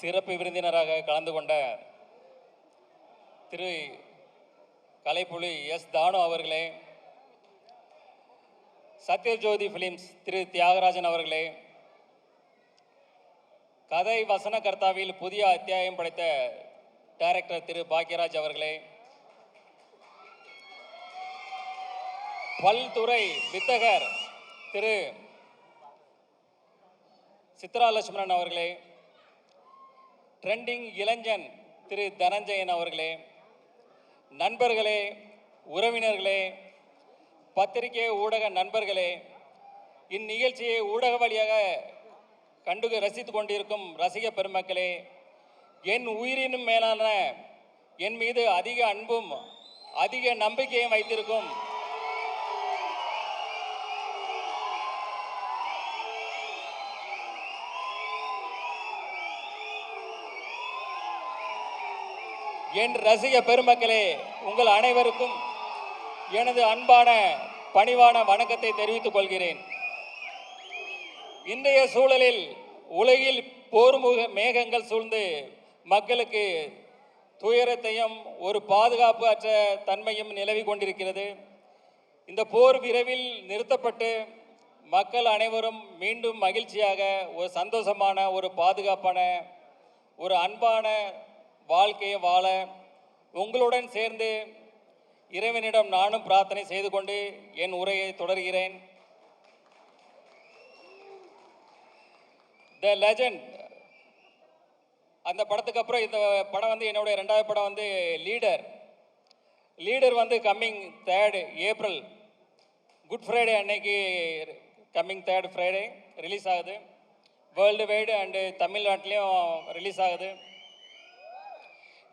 சிறப்பு விருந்தினராக கலந்து கொண்ட திரு கலைப்புலி எஸ் தானு அவர்களே, சத்யஜோதி பிலிம்ஸ் திரு தியாகராஜன் அவர்களே, கதை வசனகர்த்தாவில் புதிய அத்தியாயம் படைத்த டைரக்டர் திரு பாக்யராஜ் அவர்களே, பல்துறை வித்தகர் திரு சித்ரா லட்சுமணன் அவர்களே, ட்ரெண்டிங் இளைஞன் திரு தனஞ்சயன் அவர்களே, நண்பர்களே, உறவினர்களே, பத்திரிகை ஊடக நண்பர்களே, இந்நிகழ்ச்சியை ஊடக வழியாக கண்டு ரசித்து கொண்டிருக்கும் ரசிக பெருமக்களே, என் உயிரினும் மேலான என் மீது அதிக அன்பும் அதிக நம்பிக்கையும் வைத்திருக்கும் என் ரசிக பெருமக்களே, உங்கள் அனைவருக்கும் எனது அன்பான பணிவான வணக்கத்தை தெரிவித்துக் கொள்கிறேன். இன்றைய சூழலில் உலகில் போர் மேகங்கள் சூழ்ந்து மக்களுக்கு துயரத்தையும் ஒரு பாதுகாப்பு அற்ற தன்மையும் நிலவி கொண்டிருக்கிறது. இந்த போர் விரைவில் நிறுத்தப்பட்டு மக்கள் அனைவரும் மீண்டும் மகிழ்ச்சியாக ஒரு சந்தோஷமான ஒரு பாதுகாப்பான ஒரு அன்பான வாழ்க்கையை வாழ உங்களுடன் சேர்ந்து இறைவனிடம் நானும் பிரார்த்தனை செய்து கொண்டு என் உரையை தொடர்கிறேன். த லெஜண்ட் அந்த படத்துக்கு அப்புறம் இந்த படம் வந்து என்னுடைய 2வது படம் வந்து லீடர் வந்து coming 3rd April good Friday அன்னைக்கு கம்மிங் 3rd ஃப்ரைடே ரிலீஸ் ஆகுது. வேர்ல்டு வைடு அண்டு தமிழ்நாட்டிலையும் ரிலீஸ் ஆகுது.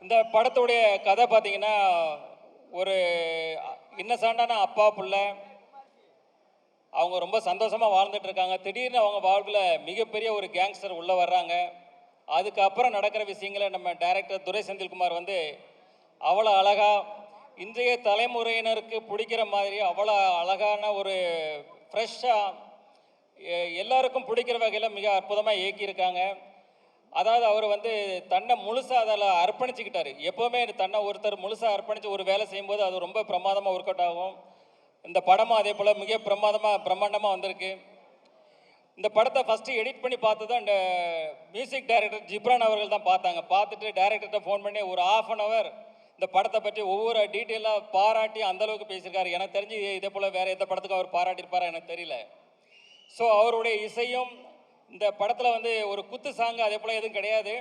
இந்த படத்துடைய கதை பார்த்தீங்கன்னா, ஒரு இன்னசென்ட்டான அப்பா புள்ள அவங்க ரொம்ப சந்தோஷமாக வாழ்ந்துட்டு இருக்காங்க. திடீர்னு அவங்க வாழ்வில் மிகப்பெரிய ஒரு கேங்ஸ்டர் உள்ளே வர்றாங்க. அதுக்கப்புறம் நடக்கிற விஷயங்களை நம்ம டைரக்டர் துரை செந்தில்குமார் வந்து அவ்வளோ அழகாக இன்றைய தலைமுறையினருக்கு பிடிக்கிற மாதிரி அவ்வளோ அழகான ஒரு ஃப்ரெஷ்ஷாக எல்லாருக்கும் பிடிக்கிற வகையில் மிக அற்புதமாக இயக்கியிருக்காங்க. அதாவது அவர் வந்து தன்னை முழுசாக அதில் அர்ப்பணிச்சுக்கிட்டார். எப்போவுமே தன்னை ஒருத்தர் முழுசாக அர்ப்பணித்து ஒரு வேலை செய்யும்போது அது ரொம்ப பிரமாதமாக ஒர்க் அவுட் ஆகும். இந்த படமும் அதே போல் மிக பிரம்மாண்டமாக வந்திருக்கு. இந்த படத்தை ஃபஸ்ட்டு எடிட் பண்ணி பார்த்தது அந்த மியூசிக் டைரக்டர் ஜிப்ரான் அவர்கள் தான் பார்த்தாங்க. பார்த்துட்டு டைரக்டர்கிட்ட ஃபோன் பண்ணி ஒரு 1/2 hour இந்த படத்தை பற்றி ஒவ்வொரு டீட்டெயிலாக பாராட்டி அந்தளவுக்கு பேசியிருக்காரு. எனக்கு தெரிஞ்சு இதே போல் வேறு எந்த படத்துக்கும் அவர் பாராட்டியிருப்பாரா எனக்கு தெரியல. ஸோ அவருடைய இசையும் இந்த படத்தில் வந்து ஒரு குத்து சாங்கு அதே போல் எதுவும் கிடையாது.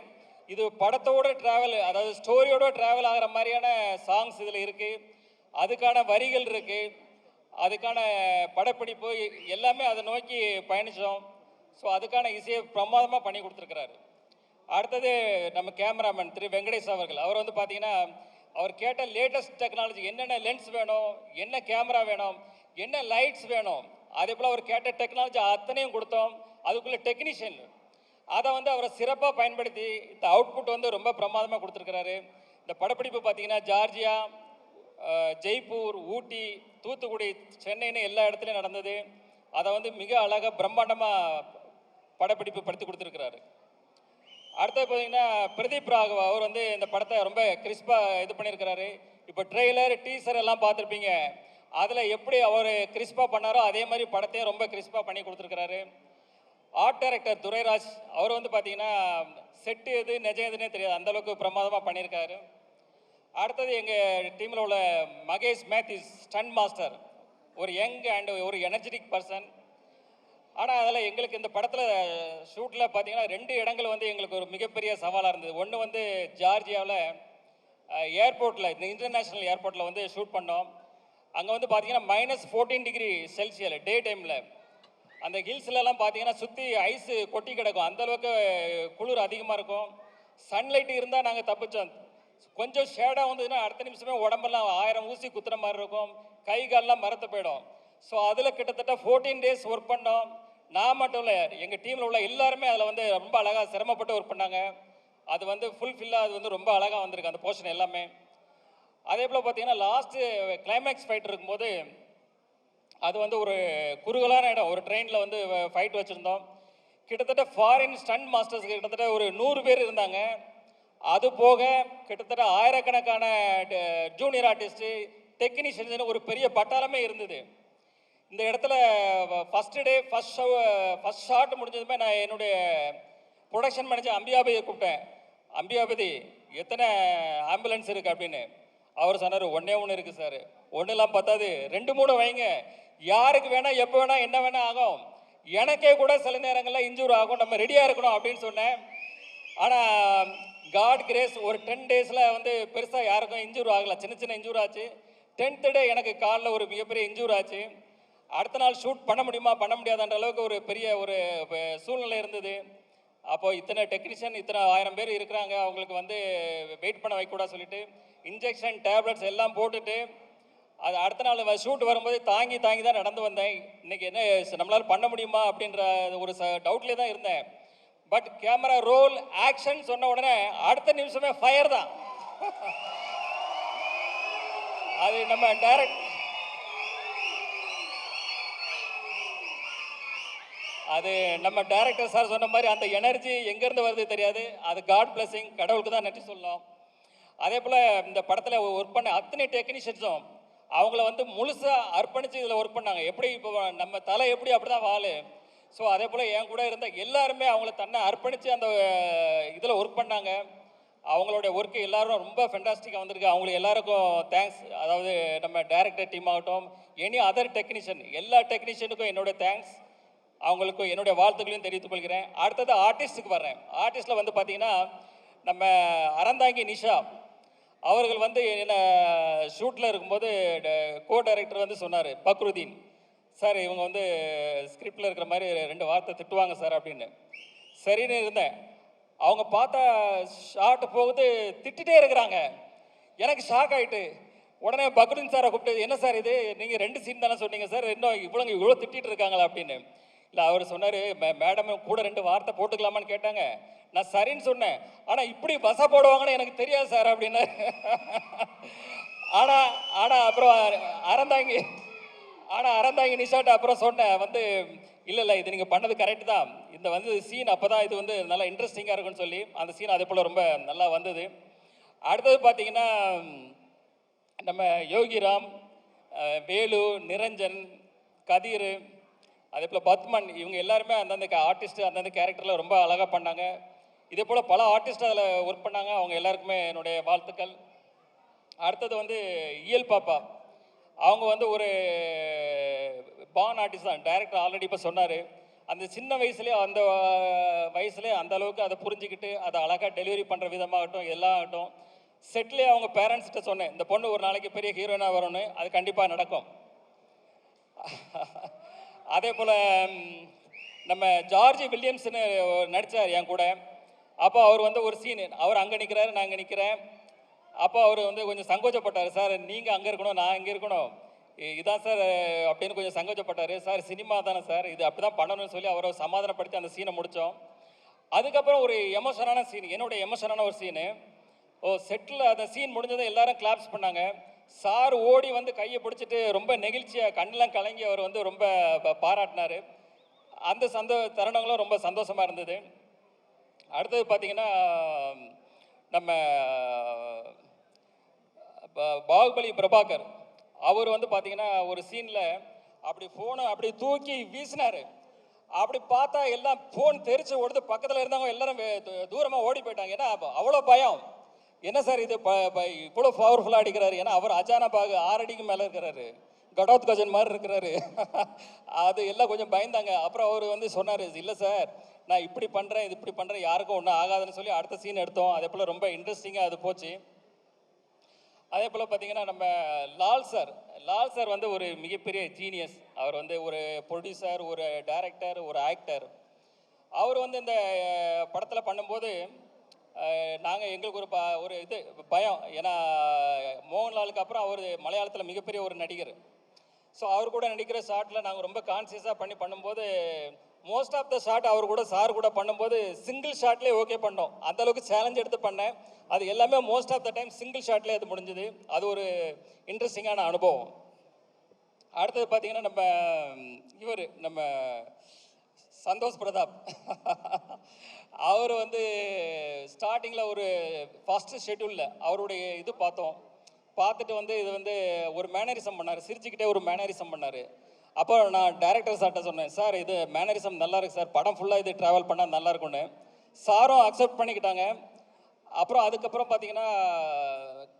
இது படத்தோட ட்ராவல், அதாவது ஸ்டோரியோட ட்ராவல் ஆகிற மாதிரியான சாங்ஸ் இதில் இருக்குது. அதுக்கான வரிகள் இருக்குது, அதுக்கான படப்பிடிப்பு எல்லாமே அதை நோக்கி பயணித்தோம். ஸோ அதுக்கான இசையை பிரமாதமாக பண்ணி கொடுத்துருக்கிறாரு. அடுத்தது நம்ம கேமராமேன் திரு வெங்கடேஷ் அவர்கள். அவர் வந்து பார்த்தீங்கன்னா, அவர் கேட்ட லேட்டஸ்ட் டெக்னாலஜி என்னென்ன லென்ஸ் வேணும், என்ன கேமரா வேணும், என்ன லைட்ஸ் வேணும், அதே போல் அவர் கேட்ட டெக்னாலஜி அத்தனையும் கொடுத்தோம். அதுக்குள்ளே டெக்னீஷியன் அதை வந்து அவரை சிறப்பாக பயன்படுத்தி இந்த அவுட்புட் வந்து ரொம்ப பிரமாதமாக கொடுத்துருக்கிறாரு. இந்த படப்பிடிப்பு பார்த்தீங்கன்னா ஜார்ஜியா, ஜெய்ப்பூர், ஊட்டி, தூத்துக்குடி, சென்னைன்னு எல்லா இடத்துலையும் நடந்தது. அதை வந்து மிக அழகாக பிரம்மாண்டமாக படப்பிடிப்பு படுத்தி கொடுத்துருக்கிறாரு. அடுத்தது பார்த்தீங்கன்னா பிரதீப் ராகவ் அவர் வந்து இந்த படத்தை ரொம்ப கிறிஸ்பாக இது பண்ணியிருக்கிறாரு. இப்போ ட்ரெய்லர் டீசர் எல்லாம் பார்த்துருப்பீங்க. அதில் எப்படி அவர் கிறிஸ்பாக பண்ணாரோ அதே மாதிரி படத்தையும் ரொம்ப கிறிஸ்பாக பண்ணி கொடுத்துருக்கிறாரு. ஆர்ட் டைரக்டர் துரைராஜ் அவர் வந்து பார்த்தீங்கன்னா செட்டு எது நிஜம் எதுன்னே தெரியாது, அந்தளவுக்கு பிரமாதமாக பண்ணியிருக்காரு. அடுத்தது எங்கள் டீமில் உள்ள மகேஷ் மேத்யூஸ் ஸ்டண்ட் மாஸ்டர், ஒரு யங் அண்ட் ஒரு எனர்ஜெட்டிக் பர்சன். ஆனால் அதில் எங்களுக்கு இந்த படத்தில் ஷூட்டில் பார்த்தீங்கன்னா 2 இடங்கள் வந்து எங்களுக்கு ஒரு மிகப்பெரிய சவாலாக இருந்தது. ஒன்று வந்து ஜார்ஜியாவில் ஏர்போர்ட்டில், இந்த இன்டர்நேஷ்னல் ஏர்போர்ட்டில் வந்து ஷூட் பண்ணோம். அங்கே வந்து பார்த்தீங்கன்னா -14 டிகிரி செல்சியஸ் டே டைமில். அந்த ஹில்ஸ்லலாம் பார்த்தீங்கன்னா சுற்றி ஐஸு கொட்டி கிடக்கும், அந்தளவுக்கு குளிர் அதிகமாக இருக்கும். சன்லைட் இருந்தால் நாங்கள் தப்பிச்சோம். கொஞ்சம் ஷேடாக வந்ததுன்னா அடுத்த நிமிஷமே உடம்பெல்லாம் 1000 ஊசி குத்துற மாதிரி இருக்கும், கை கால்லாம் மரத்து போயிடும். ஸோ அதில் கிட்டத்தட்ட 14 days ஒர்க் பண்ணோம். நான் மட்டும் இல்லை, எங்கள் டீமில் உள்ள எல்லாருமே அதில் வந்து ரொம்ப அழகாக சிரமப்பட்டு ஒர்க் பண்ணாங்க. அது வந்து ஃபுல்ஃபில்லாக அது வந்து ரொம்ப அழகாக வந்திருக்கு அந்த போர்ஷன் எல்லாமே. அதே போல் பார்த்தீங்கன்னா லாஸ்ட்டு கிளைமேக்ஸ் ஃபைட் இருக்கும்போது அது வந்து ஒரு குறுகலான இடம், ஒரு ட்ரெயினில் வந்து ஃபைட் வச்சுருந்தோம். கிட்டத்தட்ட ஃபாரின் ஸ்டண்ட் மாஸ்டர்ஸ் கிட்டத்தட்ட ஒரு 100 பேர் இருந்தாங்க. அது போக கிட்டத்தட்ட ஆயிரக்கணக்கான ஜூனியர் ஆர்டிஸ்ட்டு, டெக்னீஷியன்ஸ்னு ஒரு பெரிய பட்டாளமே இருந்தது. இந்த இடத்துல ஃபஸ்ட்டு டே ஃபஸ்ட் ஷாட் முடிஞ்சதுமே நான் என்னுடைய ப்ரொடக்ஷன் மேனேஜர் அம்பியாபதியை கூப்பிட்டேன். அம்பியாபதி, எத்தனை ஆம்புலன்ஸ் இருக்குது அப்படின்னு. அவர் சொன்னார், ஒன்றே ஒன்று இருக்குது சார். ஒன்றுலாம் பத்தாது, 2-3 வைங்க. யாருக்கு வேணால் எப்போ வேணால் என்ன வேணால் ஆகும். எனக்கே கூட சில நேரங்களில் இன்ஜூர் ஆகும், நம்ம ரெடியாக இருக்கணும் அப்படின்னு சொன்னேன். ஆனால் காட் கிரேஸ், ஒரு 10 டேஸில் வந்து பெருசாக யாருக்கும் இன்ஜூர் ஆகலை. சின்ன சின்ன இன்ஜூர் ஆச்சு. 10th டே எனக்கு காலில் ஒரு மிகப்பெரிய இன்ஜூர் ஆச்சு. அடுத்த நாள் ஷூட் பண்ண முடியுமா பண்ண முடியாதுன்ற அளவுக்கு ஒரு பெரிய ஒரு சூழ்நிலை இருந்தது. அப்போது இத்தனை டெக்னீஷியன், இத்தனை 1000 பேர் இருக்கிறாங்க, அவங்களுக்கு வந்து வெயிட் பண்ண வைக்கூடாது சொல்லிட்டு இன்ஜெக்ஷன் டேப்லெட்ஸ் எல்லாம் போட்டுட்டு அது அடுத்த நாள் ஷூட் வரும்போது தாங்கி தான் நடந்து வந்தேன். இன்றைக்கி என்ன நம்மளால் பண்ண முடியுமா அப்படின்ற ஒரு டவுட்லேயே தான் இருந்தேன். பட் கேமரா ரோல் ஆக்ஷன் சொன்ன உடனே அடுத்த நிமிஷமே ஃபயர் தான். அது நம்ம டைரக்டர் சார் சொன்ன மாதிரி அந்த எனர்ஜி எங்கேருந்து வருது தெரியாது. அது காட் பிளஸிங், கடவுளுக்கு தான் நன்றி சொல்லலாம். அதே போல் இந்த படத்தில் ஒர்க் பண்ண அத்தனை டெக்னீஷியன்ஸும் அவங்கள வந்து முழுசாக அர்ப்பணித்து இதில் ஒர்க் பண்ணாங்க. எப்படி இப்போ நம்ம தலை எப்படி அப்படி தான் வாழு. ஸோ அதே போல் என் கூட இருந்த எல்லாருமே அவங்கள தன்னை அர்ப்பணித்து அந்த இதில் ஒர்க் பண்ணாங்க. அவங்களுடைய ஒர்க்கு எல்லோரும் ரொம்ப ஃபென்டாஸ்டிக்காக வந்திருக்கு. அவங்களுக்கு எல்லாருக்கும் தேங்க்ஸ். அதாவது நம்ம டைரக்டர் டீம் ஆகட்டும், எனி அதர் டெக்னீஷியன், எல்லா டெக்னீஷியனுக்கும் என்னுடைய தேங்க்ஸ். அவங்களுக்கும் என்னுடைய வாழ்த்துக்களையும் தெரிவித்துக் கொள்கிறேன். அடுத்தது ஆர்டிஸ்ட்டுக்கு வர்றேன். ஆர்டிஸ்ட்டில் வந்து பார்த்திங்கன்னா நம்ம அறந்தாங்கி நிஷா அவர்கள் வந்து என்ன ஷூட்டில் இருக்கும்போது கோ டைரக்டர் வந்து சொன்னார், பக்ருதீன் சார் இவங்க வந்து ஸ்கிரிப்டில் இருக்கிற மாதிரி 2 வார்த்தை திட்டுவாங்க சார் அப்படின்னு. சரின்னு இருந்தேன். அவங்க பார்த்தா ஷார்ட் போகுது, திட்டிகிட்டே இருக்கிறாங்க. எனக்கு ஷாக் ஆகிட்டு உடனே பக்ருதீன் சாரை கூப்பிட்டு, என்ன சார் இது, நீங்கள் 2 சீன் தானே சொன்னீங்க சார், இன்னும் இவ்வளோ திட்டிகிட்டு இருக்காங்களா அப்படின்னு. இல்லை அவர் சொன்னார், மேடம் கூட 2 வார்த்தை போட்டுக்கலாமான்னு கேட்டாங்க. நான் சரின்னு சொன்னேன். ஆனால் இப்படி வசை போடுவாங்கன்னு எனக்கு தெரியாது சார் அப்படின்னு. ஆனால் அப்புறம் அறந்தாங்கி நிஷாட்ட அப்புறம் சொன்னேன் வந்து, இல்லை இது நீங்கள் பண்ணது கரெக்டு தான். இந்த வந்து சீன் அப்போ தான் இது வந்து நல்லா இன்ட்ரெஸ்டிங்காக இருக்குன்னு சொல்லி அந்த சீன் அதே போல் ரொம்ப நல்லா வந்தது. அடுத்தது பார்த்திங்கன்னா நம்ம யோகிராம், வேலு, நிரஞ்சன், கதிர், அதே போல் பத்மன், இவங்க எல்லாருமே அந்தந்த ஆர்டிஸ்ட்டு அந்தந்த கேரக்டரில் ரொம்ப அழகாக பண்ணாங்க. இதே போல் பல ஆர்டிஸ்ட் அதில் ஒர்க் பண்ணாங்க. அவங்க எல்லாருக்குமே என்னுடைய வாழ்த்துக்கள். அடுத்தது வந்து இயல் பாப்பா, அவங்க வந்து ஒரு பான் ஆர்டிஸ்ட் தான். டைரக்டர் ஆல்ரெடி இப்போ சொன்னார், அந்த சின்ன வயசுலேயே அந்த அளவுக்கு அதை புரிஞ்சுக்கிட்டு அதை அழகாக டெலிவரி பண்ணுற விதமாகட்டும் எல்லாம் ஆகட்டும். செட்லேயே அவங்க பேரண்ட்ஸ்கிட்ட சொன்னேன், இந்த பொண்ணு ஒரு நாளைக்கு பெரிய ஹீரோயினாக வரணும்னு. அது கண்டிப்பாக நடக்கும். அதே போல் நம்ம ஜார்ஜி வில்லியம்ஸ்னு நடித்தார் என் கூட. அப்போ அவர் வந்து ஒரு சீனு, அவர் அங்கே நிற்கிறாரு, நான் இங்கே நிற்கிறேன். அப்போ அவர் வந்து கொஞ்சம் சங்கோச்சப்பட்டார், சார் நீங்கள் அங்கே இருக்கணும், நான் இங்கே இருக்கணும், இதான் சார் அப்படின்னு கொஞ்சம் சங்கோச்சப்பட்டார். சார் சினிமா தானே சார், இது அப்படி தான் பண்ணணும்னு சொல்லி அவரை சமாதானப்படுத்தி அந்த சீனை முடித்தோம். அதுக்கப்புறம் ஒரு எமோஷனான சீன், என்னுடைய எமோஷனான ஒரு சீனு. செட்டில் அந்த சீன் முடிஞ்சதை எல்லாரும் கிளாப்ஸ் பண்ணாங்க. சார் ஓடி வந்து கையை பிடிச்சிட்டு ரொம்ப நெகிழ்ச்சியாக கண்ணெலாம் கலங்கி அவர் வந்து ரொம்ப பாராட்டினார். அந்த தருணங்களும் ரொம்ப சந்தோஷமாக இருந்தது. அடுத்தது பார்த்திங்கன்னா நம்ம பாகுபலி பிரபாகர், அவர் வந்து பார்த்திங்கன்னா ஒரு சீனில் அப்படி ஃபோனை அப்படி தூக்கி வீசினார். அப்படி பார்த்தா எல்லாம் ஃபோன் தெரிச்சு ஓடுது. பக்கத்தில் இருந்தவங்க எல்லாரும் தூரமாக ஓடி போயிட்டாங்க. ஏன்னா அவ்வளோ பயம். என்ன சார் இது இவ்வளோ பவர்ஃபுல்லாக அடிக்கிறாரு. ஏன்னா அவர் அஜானபாகு 6 அடிக்கு மேலே இருக்கிறாரு, கடோத் கஜன் மாதிரி இருக்கிறாரு. அது எல்லாம் கொஞ்சம் பயந்தாங்க. அப்புறம் அவர் வந்து சொன்னார், இல்லை சார் நான் இப்படி பண்ணுறேன், இது இப்படி பண்ணுறேன், யாருக்கும் ஒன்றும் ஆகாதுன்னு சொல்லி அடுத்த சீன் எடுத்தோம். அதே போல் ரொம்ப இன்ட்ரெஸ்டிங்காக அது போச்சு. அதே போல் பார்த்திங்கன்னா நம்ம லால் சார் வந்து ஒரு மிகப்பெரிய ஜீனியஸ். அவர் வந்து ஒரு ப்ரொடியூசர், ஒரு டைரக்டர், ஒரு ஆக்டர். அவர் வந்து இந்த படத்தில் பண்ணும்போது எங்களுக்கு ஒரு இது பயம். ஏன்னா மோகன்லாலுக்கு அப்புறம் அவர் மலையாளத்தில் மிகப்பெரிய ஒரு நடிகர். ஸோ அவர் கூட நடிக்கிற ஷாட்டில் நாங்கள் ரொம்ப கான்சியஸாக பண்ணும்போது மோஸ்ட் ஆஃப் த ஷாட் அவர் கூட சார் கூட பண்ணும்போது சிங்கிள் ஷாட்லேயே ஓகே பண்ணோம். அந்தளவுக்கு சேலஞ்ச் எடுத்து பண்ணேன். அது எல்லாமே most of the time single ஷாட்லேயே அது முடிஞ்சுது. அது ஒரு இன்ட்ரெஸ்டிங்கான அனுபவம். அடுத்தது பார்த்திங்கன்னா நம்ம சந்தோஷ் பிரதாப். அவர் வந்து ஸ்டார்டிங்கில் ஒரு ஃபஸ்ட்டு ஷெட்யூலில் அவருடைய இது பார்த்தோம். பார்த்துட்டு வந்து இது வந்து ஒரு மேனரிசம் பண்ணார், சிரிச்சுக்கிட்டே ஒரு மேனரிசம் பண்ணார். அப்போ நான் டைரக்டர் சார்கிட்ட சொன்னேன், சார் இது மேனரிசம் நல்லா இருக்கு சார், படம் ஃபுல்லாக இது ட்ராவல் பண்ணால் நல்லா இருக்கும்னு. சாரும் அக்செப்ட் பண்ணிக்கிட்டாங்க. அப்புறம் அதுக்கப்புறம் பார்த்தீங்கன்னா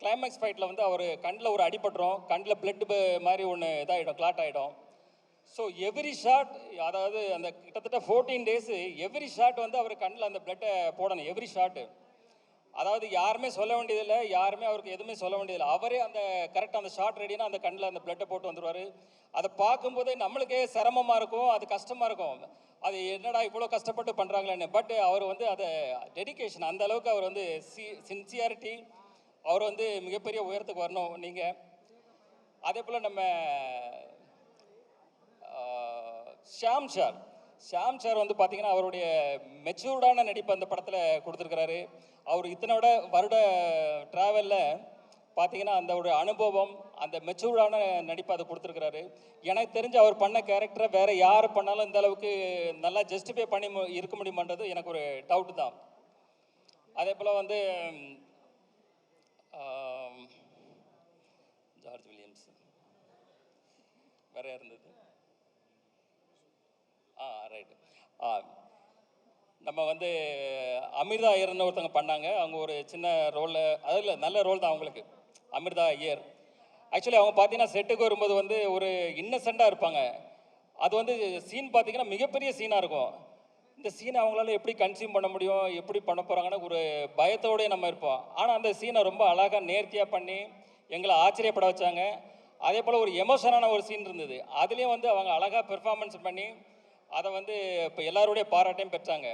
கிளைமேக்ஸ் ஃபைட்டில் வந்து அவர் கண்ணில் ஒரு அடிபட்டுரும், கண்ணில் பிளட் மாதிரி ஒன்று இதாகிடும், கிளாட் ஆகிடும். ஸோ எவ்ரி ஷாட், அதாவது அந்த கிட்டத்தட்ட 14 டேஸு எவ்ரி ஷாட் வந்து அவர் கண்ணில் அந்த பிளட்டை போடணும், எவ்ரி ஷாட்டு. அதாவது யாருமே சொல்ல வேண்டியதில்லை, யாருமே அவருக்கு எதுவுமே சொல்ல வேண்டியதில்லை. அவரே அந்த கரெக்டாக அந்த ஷாட் ரெடினா அந்த கண்ணில் அந்த பிளட்டை போட்டு வந்துடுவார். அதை பார்க்கும்போதே நம்மளுக்கே சிரமமாக இருக்கும், அது கஷ்டமாக இருக்கும். அது என்னடா இவ்வளோ கஷ்டப்பட்டு பண்ணுறாங்களேன்னு. பட் அவர் வந்து அதை டெடிக்கேஷன், அந்த அளவுக்கு அவர் வந்து சின்சியாரிட்டி, அவர் வந்து மிகப்பெரிய உயரத்துக்கு வரணும் நீங்கள். அதே போல் நம்ம ஷாம் சார் வந்து பார்த்தீங்கன்னா அவருடைய மெச்சூர்டான நடிப்பு அந்த படத்தில் கொடுத்துருக்கிறாரு. அவர் இத்தனோட வருட ட்ராவலில் பார்த்தீங்கன்னா அந்த ஒரு அனுபவம், அந்த மெச்சூர்டான நடிப்பு அதை கொடுத்துருக்கிறாரு. எனக்கு தெரிஞ்சு அவர் பண்ண கேரக்டரை வேறு யார் பண்ணாலும் இந்த அளவுக்கு நல்லா ஜஸ்டிஃபை பண்ணி இருக்க முடியுமான்றது எனக்கு ஒரு டவுட்டு தான். அதே போல் வந்து ஜார்ஜ் வில்லியம்ஸ் வேற இருந்தது. ரைட்டு. நம்ம வந்து அமிர்தா ஐயர்னு ஒருத்தவங்க பண்ணாங்க. அவங்க ஒரு சின்ன ரோலில், அதில் நல்ல ரோல் தான் அவங்களுக்கு, அமிர்தா ஐயர். ஆக்சுவலி அவங்க பார்த்தீங்கன்னா செட்டுக்கு வரும்போது வந்து ஒரு இன்னசென்ட்டாக இருப்பாங்க. அது வந்து சீன் பார்த்தீங்கன்னா மிகப்பெரிய சீனாக இருக்கும். இந்த சீனை அவங்களால எப்படி கன்சியூம் பண்ண முடியும், எப்படி பண்ண போகிறாங்கன்னு ஒரு பயத்தோடய நம்ம இருப்போம். ஆனால் அந்த சீனை ரொம்ப அழகாக நேர்த்தியாக பண்ணி எங்களை ஆச்சரியப்பட வச்சாங்க. அதே போல் ஒரு எமோஷனான ஒரு சீன் இருந்தது, அதுலேயும் வந்து அவங்க அழகாக பெர்ஃபார்மன்ஸ் பண்ணி அதை வந்து இப்போ எல்லாருடைய பாராட்டையும் பெற்றாங்க.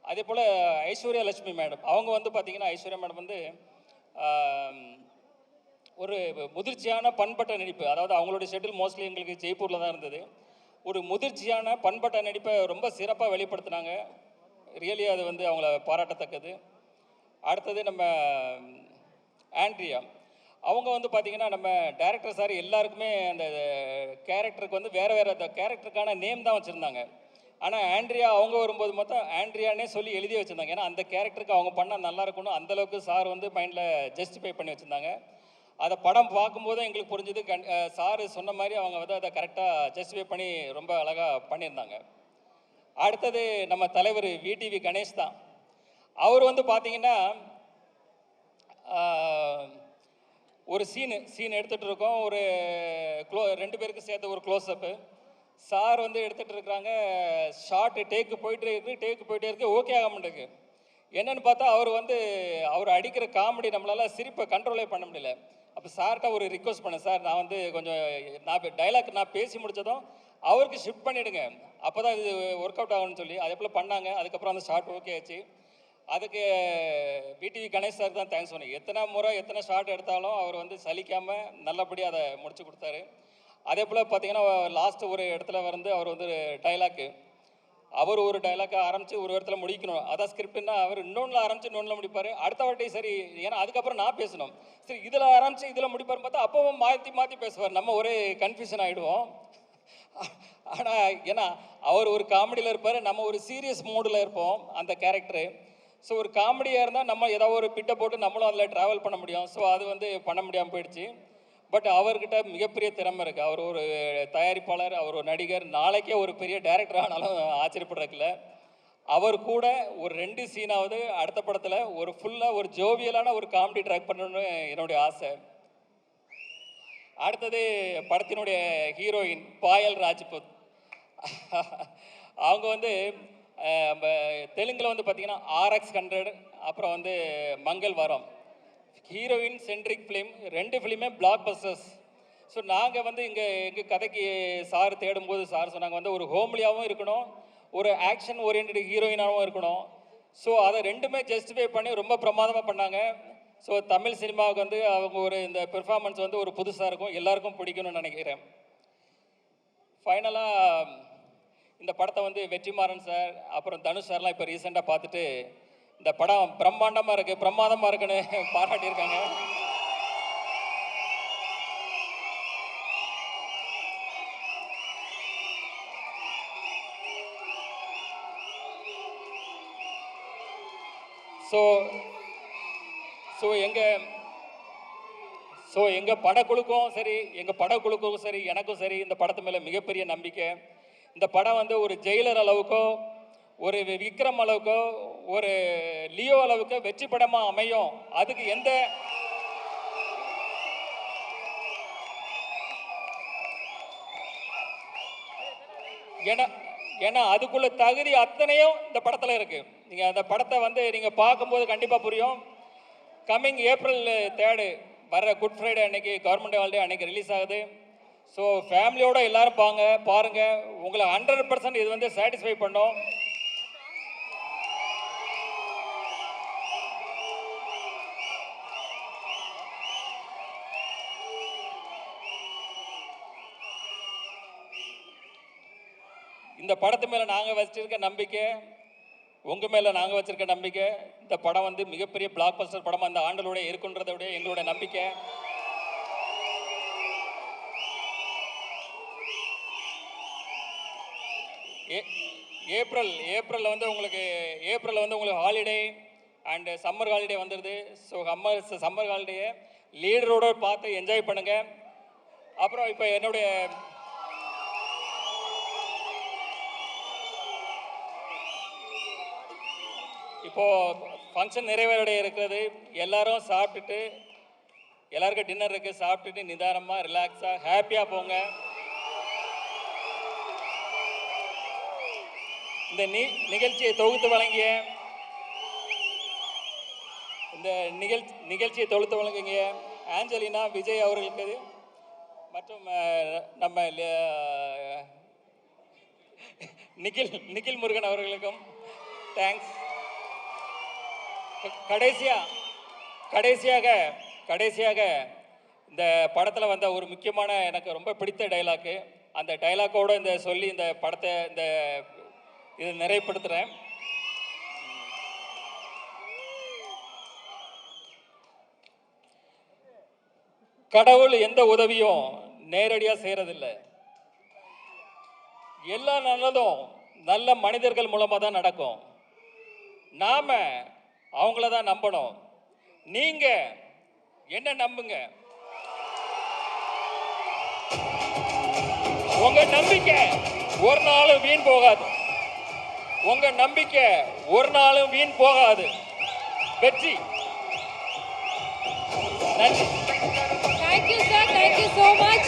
அதே போல் ஐஸ்வர்யா லட்சுமி மேடம், அவங்க வந்து பார்த்திங்கன்னா ஐஸ்வர்யா மேடம் வந்து ஒரு முதிர்ச்சியான பண்பட்ட நடிப்பு, அதாவது அவங்களுடைய ஷெட்யூல் மோஸ்ட்லி எங்களுக்கு ஜெய்ப்பூரில் தான் இருந்தது. ஒரு முதிர்ச்சியான பண்பட்ட நடிப்பை ரொம்ப சிறப்பாக வெளிப்படுத்தினாங்க. ரியலி அது வந்து அவங்கள பாராட்டத்தக்கது. அடுத்தது நம்ம ஆண்ட்ரியா, அவங்க வந்து பார்த்திங்கன்னா நம்ம டைரக்டர் சார் எல்லாருக்குமே அந்த கேரக்டருக்கு வந்து வேறு வேறு அந்த கேரக்டருக்கான நேம் தான் வச்சுருந்தாங்க. ஆனால் ஆண்ட்ரியா அவங்க வரும்போது மொத்தம் ஆண்ட்ரியானே சொல்லி எழுதி வச்சுருந்தாங்க. ஏன்னா அந்த கேரக்டருக்கு அவங்க பண்ணால் நல்லா இருக்கணும், அந்தளவுக்கு சார் வந்து மைண்டில் ஜஸ்டிஃபை பண்ணி வச்சுருந்தாங்க. அதை படம் பார்க்கும்போது எங்களுக்கு புரிஞ்சது, சார் சொன்ன மாதிரி அவங்க வந்து அதை கரெக்டாக ஜஸ்டிஃபை பண்ணி ரொம்ப அழகாக பண்ணியிருந்தாங்க. அடுத்தது நம்ம தலைவர் விடிவி கணேஷ் தான். அவர் வந்து பார்த்திங்கன்னா ஒரு சீன் எடுத்துகிட்டு இருக்கோம், ஒரு ரெண்டு பேருக்கு சேர்த்து ஒரு க்ளோஸ்அப்பு. சார் வந்து எடுத்துகிட்டு இருக்கிறாங்க, ஷார்ட்டு டேக்கு போயிட்டே இருக்கு, ஓகே ஆக மாட்டேங்குது. என்னென்னு பார்த்தா அவர் அடிக்கிற காமெடி நம்மளால் சிரிப்பை கண்ட்ரோலே பண்ண முடியல. அப்போ சார்கிட்ட ஒரு ரிக்வஸ்ட் பண்ணேன், சார் நான் வந்து கொஞ்சம் டைலாக் நான் பேசி முடித்ததும் அவருக்கு ஷிஃப்ட் பண்ணிவிடுங்க, அப்போ தான் இது ஒர்க் அவுட் ஆகும்னு சொல்லி அதே போல் பண்ணாங்க. அதுக்கப்புறம் அந்த ஷார்ட் ஓகே ஆச்சு. அதுக்கு விடிவி கணேஷ் சார் தான் தேங்க்ஸ் சொன்னேன். எத்தனை ஷார்ட் எடுத்தாலும் அவர் வந்து சலிக்காமல் நல்லபடியாக அதை முடிச்சு கொடுத்தாரு. அதே போல் பார்த்தீங்கன்னா லாஸ்ட்டு ஒரு இடத்துல வந்து அவர் வந்து டைலாக்கு, அவர் ஒரு டைலாக்கை ஆரம்பித்து ஒரு இடத்துல முடிக்கணும், அதான் ஸ்கிரிப்ட்னா அவர் இன்னொன்றில் ஆரம்பித்து இன்னொன்றில் முடிப்பார். அடுத்த வாட்டி சரி, ஏன்னா அதுக்கப்புறம் நான் பேசணும், சரி இதில் ஆரம்பித்து இதில் முடிப்பார்னு பார்த்தா அப்பவும் மாற்றி பேசுவார், நம்ம ஒரே கன்ஃபியூஷன் ஆகிடுவோம். ஆனால் ஏன்னா அவர் ஒரு காமெடியில் இருப்பார், நம்ம ஒரு சீரியஸ் மூடில் இருப்போம் அந்த கேரக்டரு. ஸோ ஒரு காமெடியாக இருந்தால் நம்ம ஏதாவது ஒரு பிட்டை போட்டு நம்மளும் அதில் ட்ராவல் பண்ண முடியும். ஸோ அது வந்து பண்ண முடியாமல் போயிடுச்சு. பட் அவர்கிட்ட மிகப்பெரிய திறமை இருக்குது. அவர் ஒரு தயாரிப்பாளர், அவர் ஒரு நடிகர், நாளைக்கே ஒரு பெரிய டைரக்டர் ஆனாலும் ஆச்சரியப்படுறதுல. அவர் கூட ஒரு 2 சீனாவது அடுத்த படத்தில் ஒரு ஃபுல்லாக ஒரு ஜோவியலான ஒரு காமெடி ட்ராக் பண்ணணும்னு என்னுடைய ஆசை. அடுத்தது படத்தினுடைய ஹீரோயின் பாயல் ராஜ்புத். அவங்க வந்து தெலுங்கில் வந்து பார்த்திங்கன்னா RX100, அப்புறம் வந்து Mangalavaram, heroine centric film, 2 ஃபிலிமே பிளாக் பஸ்டர்ஸ். ஸோ நாங்கள் வந்து எங்கள் கதைக்கு சார் தேடும்போது சார் சொன்னாங்க வந்து ஒரு ஹோம்லியாகவும் இருக்கணும், ஒரு ஆக்ஷன் ஓரியன்ட் ஹீரோயினாகவும் இருக்கணும். ஸோ அதை ரெண்டுமே ஜஸ்டிஃபை பண்ணி ரொம்ப பிரமாதமாக பண்ணாங்க. ஸோ தமிழ் சினிமாவுக்கு வந்து அவங்க ஒரு இந்த பெர்ஃபார்மன்ஸ் வந்து ஒரு புதுசாக இருக்கும், எல்லாருக்கும் பிடிக்கணும்னு நினைக்கிறேன். ஃபைனலாக இந்த படத்தை வந்து வெற்றிமாறன் சார் அப்புறம் தனுஷ் சார்லாம் இப்போ ரீசெண்டாக பார்த்துட்டு இந்த படம் பிரம்மாண்டமாக இருக்குது, பிரமாதமாக இருக்குன்னு பாராட்டியிருக்காங்க. ஸோ ஸோ எங்கள் படக்குழுக்கும் சரி எனக்கும் சரி இந்த படத்து மேலே மிகப்பெரிய நம்பிக்கை. இந்த படம் வந்து ஒரு ஜெயிலர் அளவுக்கோ ஒரு விக்ரம் அளவுக்கோ ஒரு லியோ அளவுக்கு வெற்றி படமாக அமையும். அதுக்கு ஏன்னா அதுக்குள்ள தகுதி அத்தனையும் இந்த படத்தில் இருக்கு. நீங்கள் அந்த படத்தை வந்து நீங்கள் பார்க்கும்போது கண்டிப்பாக புரியும். கம்மிங் April 3 வர குட் ஃப்ரைடே அன்னைக்கு, கவர்மெண்ட் ஹாலிடே அன்னைக்கு ரிலீஸ் ஆகுது. ஸோ ஃபேமிலியோட எல்லாரும் பாருங்க. உங்களை 100% இது வந்து சாட்டிஸ்ஃபை பண்ணும். இந்த படத்து மேலே நாங்கள் வச்சிருக்க நம்பிக்கை, உங்கள் மேலே நாங்கள் வச்சிருக்க நம்பிக்கை, இந்த படம் வந்து மிகப்பெரிய பிளாக் பஸ்டர் படமாக அந்த ஆண்டலோட இருக்குன்றத விட எங்களோட நம்பிக்கை. ஏப்ரலில் வந்து உங்களுக்கு ஹாலிடே அண்டு சம்மர் ஹாலிடே வந்துடுது. ஸோ சம்மர் ஹாலிடேயை லீடரோட பார்த்து என்ஜாய் பண்ணுங்கள். அப்புறம் இப்போ என்னுடைய இப்போது ஃபங்க்ஷன் நிறைவேறடைய இருக்கிறது. எல்லாரும் சாப்பிட்டுட்டு, எல்லாருக்கும் டின்னர் இருக்குது, சாப்பிட்டுட்டு நிதானமாக ரிலாக்ஸாக ஹாப்பியாக போங்க. இந்த நிகழ்ச்சியை தொகுத்து வழங்கிய ஆஞ்சலினா விஜய் அவர்களுக்கு மற்றும் நம்ம நிகில் முருகன் அவர்களுக்கும் தேங்க்ஸ். கடைசியாக இந்த படத்தில் வந்த ஒரு முக்கியமான எனக்கு ரொம்ப பிடித்த டைலாக்கு, அந்த டைலாக்கோடு இந்த படத்தை இதை நிறைவுபடுத்துகிறேன். கடவுள் எந்த உதவியும் நேரடியாக செய்கிறதில்லை. எல்லா நல்லதும் நல்ல மனிதர்கள் மூலமாக தான் நடக்கும். நாம அவங்கள தான் நம்பணும். நீங்க என்ன நம்புங்க. உங்க நம்பிக்கை ஒரு நாளும் வீண் போகாது. வெற்றி. நன்றி. Thank you, sir. Thank you so much.